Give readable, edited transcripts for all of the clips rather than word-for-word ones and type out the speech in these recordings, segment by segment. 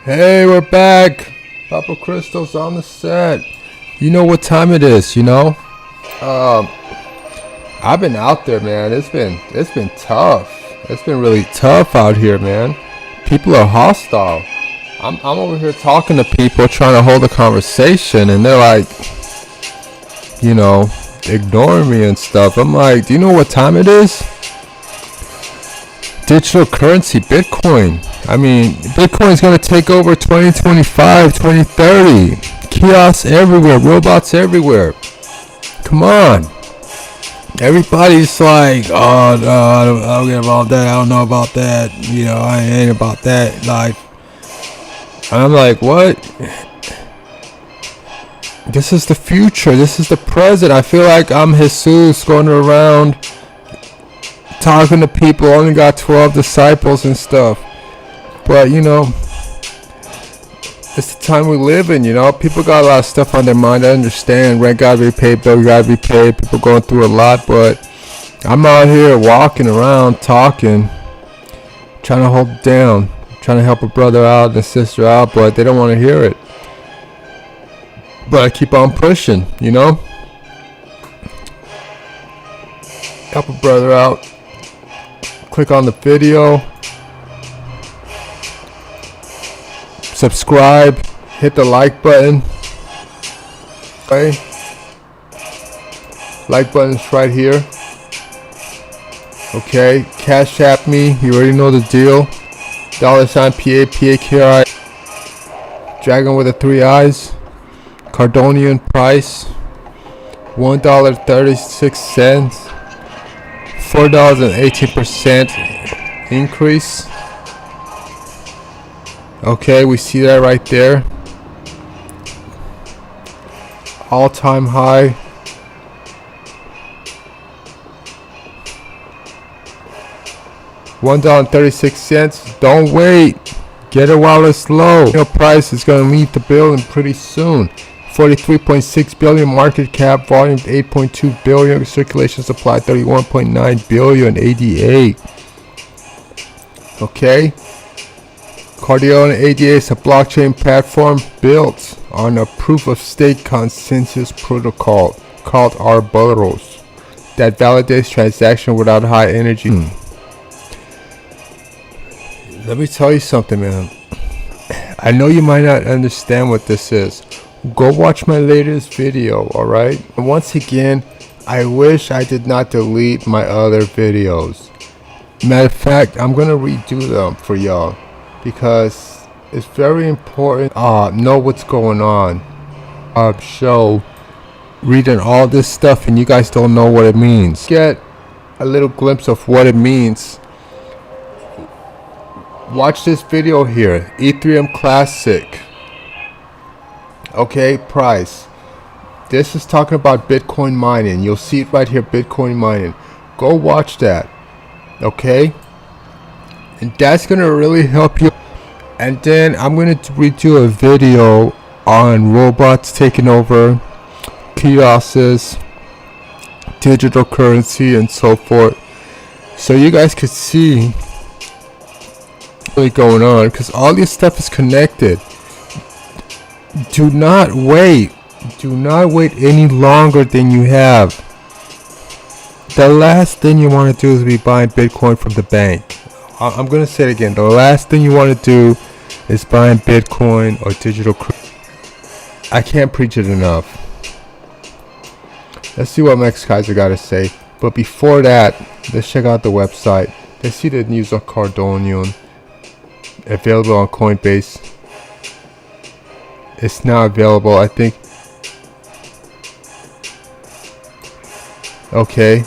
Hey, we're back. Papa Crystal's on the set. You know what time it is, you know? I've been out there, man. It's been tough. It's been really tough out here, man. People are hostile. I'm over here talking to people, trying to hold a conversation, and they're like, you know, ignoring me and stuff. I'm like, do you know what time it is? Digital currency, Bitcoin. I mean, Bitcoin's gonna take over 2025, 2030. Kiosks everywhere, robots everywhere. Come on. Everybody's like, oh, no, I don't get about that. I don't know about that. You know, I ain't about that life. I'm like, what? This is the future. This is the present. I feel like I'm Jesus going around talking to people. Only got 12 disciples and stuff. But, you know, it's the time we live in, you know. People got a lot of stuff on their mind. I understand. Rent gotta be paid, bill gotta be paid. People going through a lot. But I'm out here walking around, talking, trying to hold it down. Trying to help a brother out and a sister out, but they don't want to hear it. But I keep on pushing, you know. Help a brother out. Click on the video. Subscribe. Hit the like button. Okay. Like button's right here. Okay. Cash App me. You already know the deal. $PAPAKRI. Dragon with the 3 eyes. Cardano price $1.36. $4.18% increase. Okay, we see that right there. All-time high. $1.36. Don't wait. Get it while it's low. Your price is going to meet the building pretty soon. 43.6 billion market cap, volume 8.2 billion, circulation supply 31.9 billion ADA. Okay. Cardano ADA is a blockchain platform built on a proof of stake consensus protocol called Arboros that validates transaction without high energy. Let me tell you something, man. I know you might not understand what this is. Go watch my latest video, alright? And once again, I wish I did not delete my other videos. Matter of fact, I'm gonna redo them for y'all because it's very important. Know what's going on. Show reading all this stuff and you guys don't know what it means. Get a little glimpse of what it means. Watch this video here. Ethereum Classic. Okay, price. This is talking about Bitcoin mining. You'll see it right here, Bitcoin mining. Go watch that. Okay? And that's going to really help you. And then I'm going to redo a video on robots taking over kiosks, digital currency, and so forth. So you guys could see really going on, because all this stuff is connected. Do not wait any longer than you have. The last thing you want to do is be buying Bitcoin from the bank. I'm gonna say it again. The last thing you want to do is buying Bitcoin or digital currency. I can't preach it enough. Let's see what Max Kaiser got to say. But before that, let's check out the website. Let's see the news on Cardano. Available on Coinbase. It's now available, I think. Okay,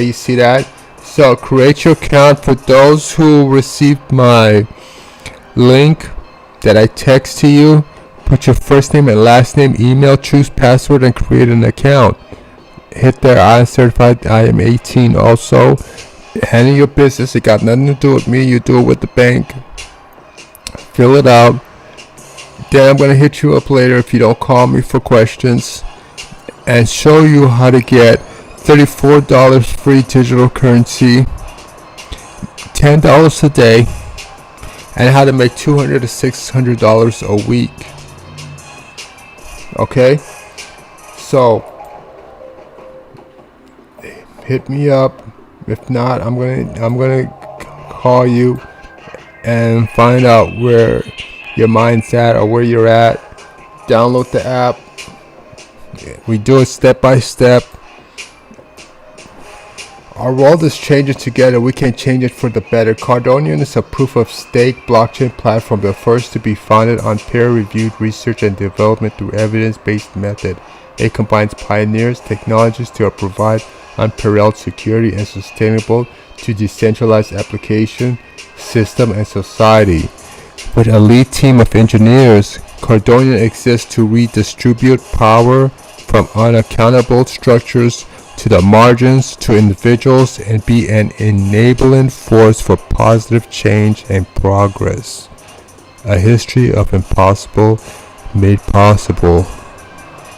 you see that? So create your account. For those who received my link that I text to you, put your first name and last name, email, choose password, and create an account. Hit there. I am certified. I am 18 also. Handle your business. It got nothing to do with me. You do it with the bank. Fill it out. Then I'm going to hit you up later if you don't call me for questions and show you how to get $34 free digital currency, $10 a day, and how to make $200 to $600 a week. Okay, so hit me up. If not, I'm gonna call you and find out where your mind's at or where you're at. Download the app. We do it step by step. Our world is changing together. We can change it for the better. Cardano is a proof-of-stake blockchain platform, the first to be founded on peer-reviewed research and development through evidence-based method. It combines pioneers' technologies to provide unparalleled security and sustainable to decentralized application, system, and society. With an elite team of engineers, Cardano exists to redistribute power from unaccountable structures to the margins to individuals and be an enabling force for positive change and progress. A history of impossible made possible.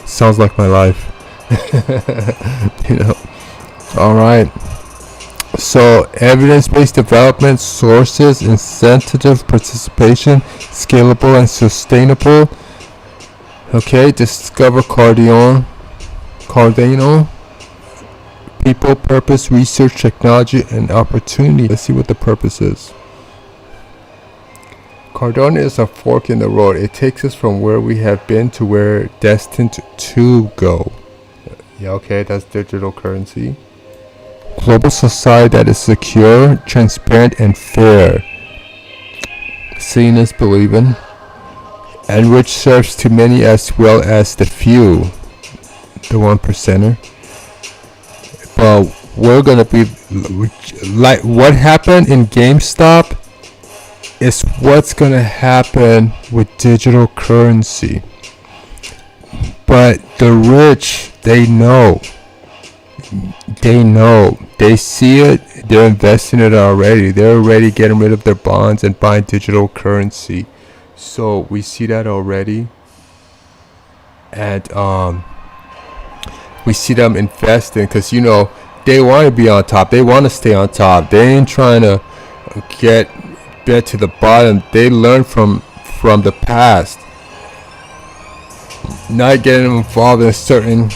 Sounds like my life. Alright. So, evidence-based development, sources, incentive participation, scalable and sustainable. Okay, discover Cardano. People, purpose, research, technology, and opportunity. Let's see what the purpose is. Cardano is a fork in the road. It takes us from where we have been to where we're destined to go. Yeah, okay, that's digital currency. Global society that is secure, transparent, and fair. Seeing is believing. And which serves to many as well as the few. The 1%er. But we're gonna be like what happened in GameStop is what's gonna happen with digital currency. But the rich, they know, they see it, they're investing it already. They're already getting rid of their bonds and buying digital currency. So we see that already. And we see them investing because they want to be on top. They want to stay on top. They ain't trying to get to the bottom. They learn from the past. Not getting involved in certain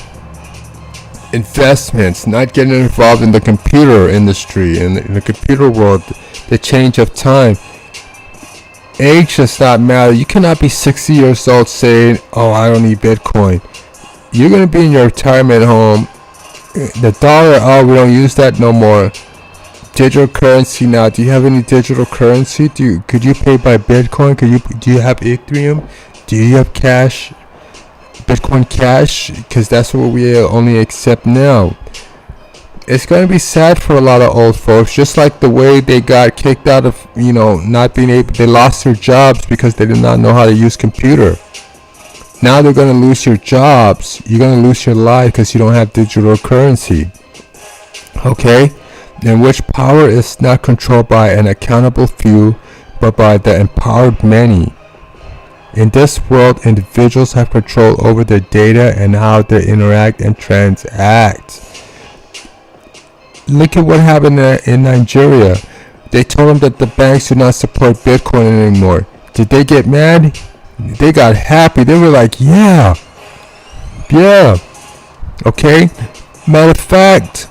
investments. Not getting involved in the computer industry, in the computer world. The change of time. Age does not matter. You cannot be 60 years old saying, "Oh, I don't need Bitcoin." You're going to be in your retirement home. The dollar, oh, we don't use that no more. Digital currency now. Do you have any digital currency? Could you pay by Bitcoin? Do you have Ethereum? Do you have cash? Bitcoin Cash? Because that's what we only accept now. It's going to be sad for a lot of old folks, just like the way they got kicked out of, not being able, they lost their jobs because they did not know how to use computer. Now they're going to lose your jobs. You're going to lose your life because you don't have digital currency. Okay? In which power is not controlled by an accountable few, but by the empowered many. In this world, individuals have control over their data and how they interact and transact. Look at what happened in Nigeria. They told them that the banks do not support Bitcoin anymore. Did they get mad? They got happy. They were like, yeah. Okay? Matter of fact,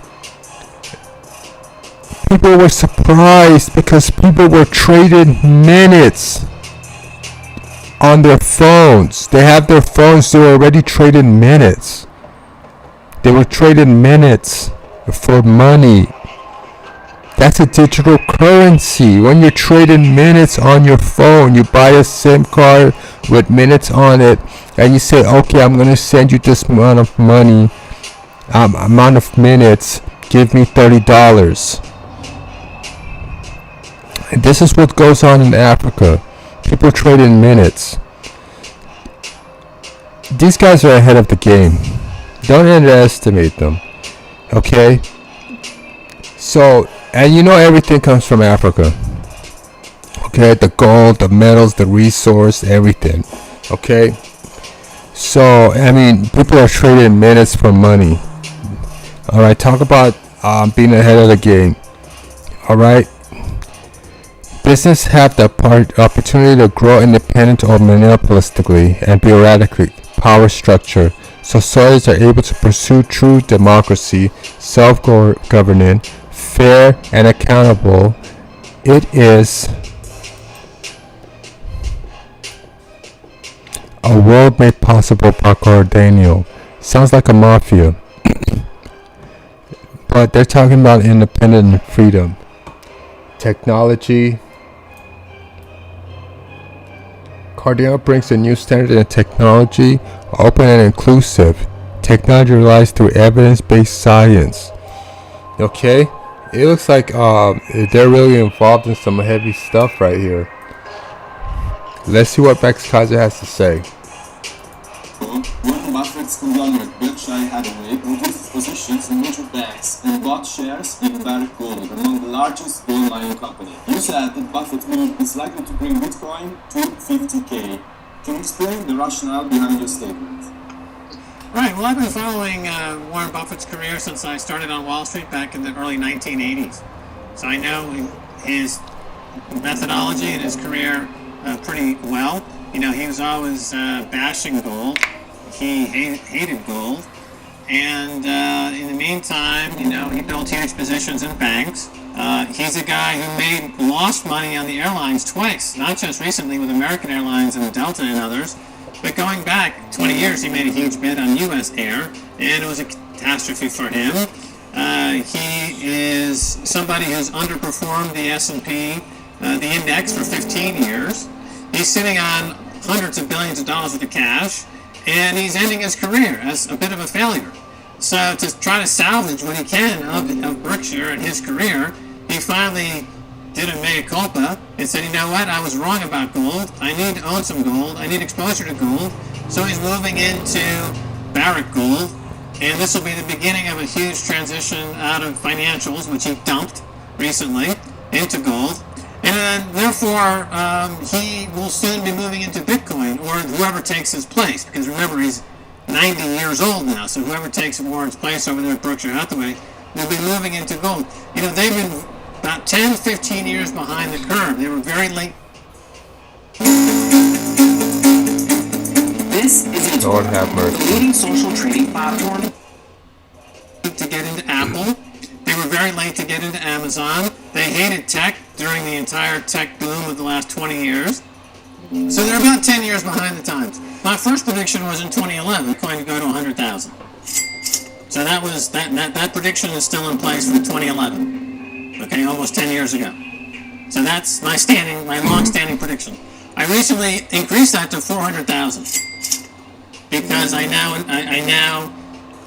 people were surprised because people were trading minutes on their phones. They have their phones. They were already trading minutes. They were trading minutes for money. That's a digital currency. When you're trading minutes on your phone, you buy a SIM card with minutes on it, and you say, okay, I'm going to send you this amount of money, amount of minutes, give me $30. And this is what goes on in Africa. People trade in minutes. These guys are ahead of the game. Don't underestimate them. Okay? So, and everything comes from Africa. Okay? The gold, the metals, the resource, everything. Okay? So, people are trading minutes for money. Alright? Talk about being ahead of the game. Alright? Businesses have the opportunity to grow independent or monopolistically and bureaucratic power structure, so societies are able to pursue true democracy, self-governing, fair, and accountable. It is a world made possible by Cardano. Sounds like a mafia. But they're talking about independence and freedom. Technology. Cardano brings a new standard in technology, open and inclusive. Technology relies through evidence-based science. Okay, it looks like they're really involved in some heavy stuff right here. Let's see what Max Kaiser has to say. Warren Buffett's conglomerate Berkshire Hathaway reduced positions in major banks and bought shares in Barrick Gold, among the largest gold mining companies. You said that Buffett's move is likely to bring Bitcoin to 50K. Can you explain the rationale behind your statement? Right, well, I've been following Warren Buffett's career since I started on Wall Street back in the early 1980s. So I know his methodology and his career pretty well. You know, he was always bashing gold. He hated gold. And in the meantime, you know, he built huge positions in banks. He's a guy who lost money on the airlines twice, not just recently with American Airlines and Delta and others, but going back 20 years, he made a huge bid on U.S. Air, and it was a catastrophe for him. He is somebody who's underperformed the S&P, the index, for 15 years. He's sitting on hundreds of billions of dollars worth of cash, and he's ending his career as a bit of a failure. So to try to salvage what he can of Berkshire and his career, he finally did a mea culpa and said, you know what, I was wrong about gold. I need to own some gold. I need exposure to gold. So he's moving into Barrick Gold, and this will be the beginning of a huge transition out of financials, which he dumped recently, into gold. And then, therefore, he will soon be moving into Bitcoin, or whoever takes his place, because remember, he's 90 years old now, so whoever takes Warren's place over there at Berkshire Hathaway will be moving into gold. You know, they've been about 10, 15 years behind the curve. They were very late. This is Lord have mercy. the leading social trading platform To get into Apple. They were very late to get into Amazon. They hated tech during the entire tech boom of the last 20 years. So they're about 10 years behind the times. My first prediction was in 2011, Bitcoin to go to 100,000. So that prediction is still in place from 2011. Okay, almost 10 years ago. So that's my long-standing prediction. I recently increased that to 400,000 because I now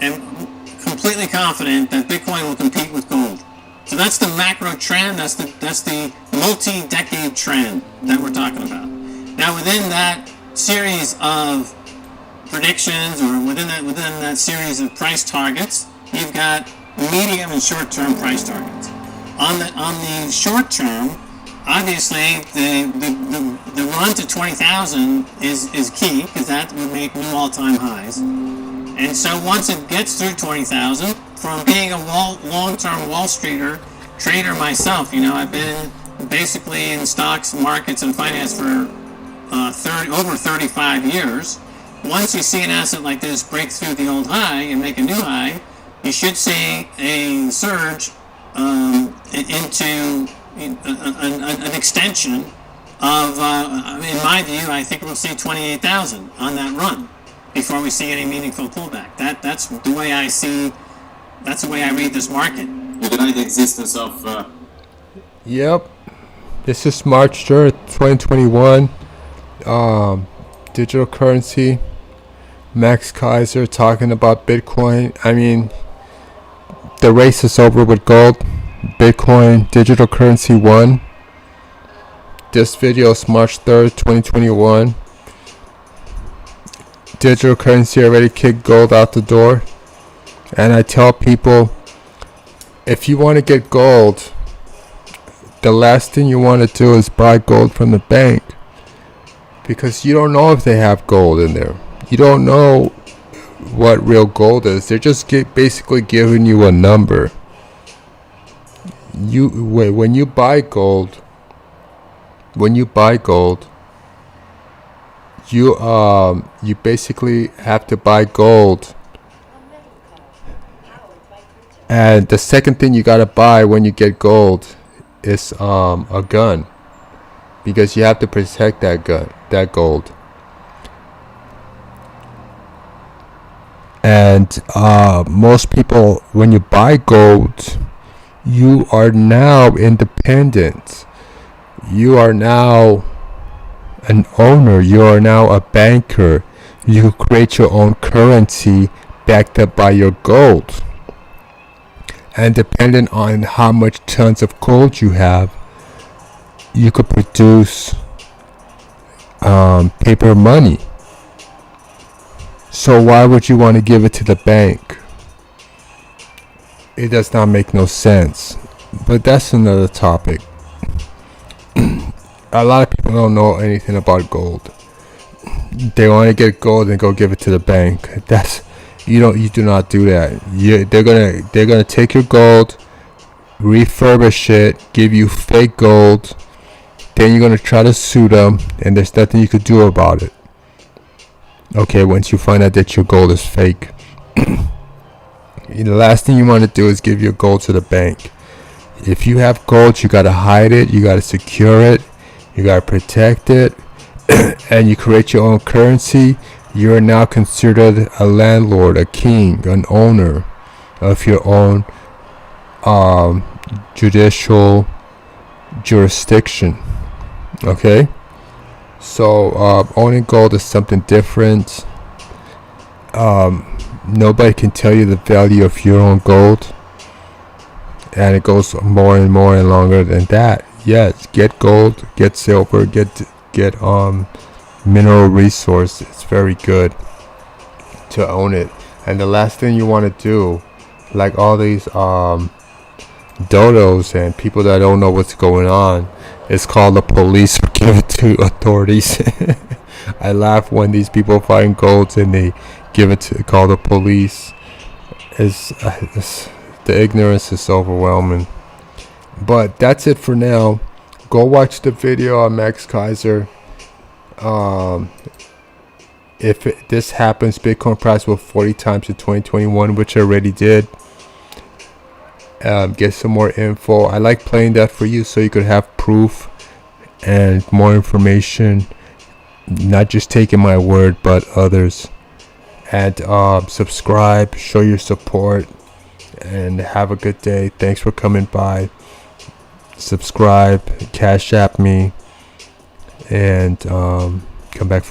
am completely confident that Bitcoin will compete with gold. So that's the macro trend. That's the multi-decade trend that we're talking about. Now, within that series of predictions, or within that series of price targets, you've got medium and short-term price targets. On the short term, obviously the run to 20,000 is key, because that would make new all-time highs. And so once it gets through 20,000, from being a long-term Wall Streeter trader myself, you know, I've been basically in stocks, markets, and finance for over 35 years. Once you see an asset like this break through the old high and make a new high, you should see a surge into an extension of, in my view, I think we'll see 28,000 on that run before we see any meaningful pullback. That's the way I see. That's the way I read this market. You deny the existence of. Yep. This is March 3rd, 2021. Digital currency. Max Kaiser talking about Bitcoin. I mean, the race is over with gold. Bitcoin digital currency won. This video is March 3rd, 2021. Digital currency already kicked gold out the door. And I tell people, if you want to get gold, the last thing you want to do is buy gold from the bank, because you don't know if they have gold in there. You don't know what real gold is. They're just basically giving you a number. When you buy gold, when you buy gold, you basically have to buy gold, and the second thing you gotta buy when you get gold is a gun, because you have to protect that gold. And most people, when you buy gold, you are now independent. You are now an owner. You are now a banker. You create your own currency backed up by your gold. And depending on how much tons of gold you have, you could produce paper money. So why would you want to give it to the bank? It does not make no sense. But that's another topic. A lot of people don't know anything about gold. They want to get gold and go give it to the bank. You do not do that. They're gonna take your gold, refurbish it, give you fake gold. Then you're gonna try to sue them, and there's nothing you could do about it. Okay, once you find out that your gold is fake. The last thing you want to do is give your gold to the bank. If you have gold, you gotta hide it, you gotta secure it, you gotta protect it, and you create your own currency. You are now considered a landlord, a king, an owner of your own judicial jurisdiction. Okay? So owning gold is something different. Nobody can tell you the value of your own gold, and it goes more and more and longer than that. Yes, get gold, get silver, get mineral resource. It's very good to own it. And the last thing you want to do, like all these dodos and people that don't know what's going on, is call the police or give it to authorities. I laugh when these people find gold and they call the police. The ignorance is overwhelming. But that's it for now. Go watch the video on Max Kaiser. If this happens, Bitcoin price will 40 times in 2021, which I already did. Get some more info. I like playing that for you so you could have proof and more information, not just taking my word but others. And subscribe, show your support, and have a good day. Thanks for coming by. Subscribe, Cash App me, and come back for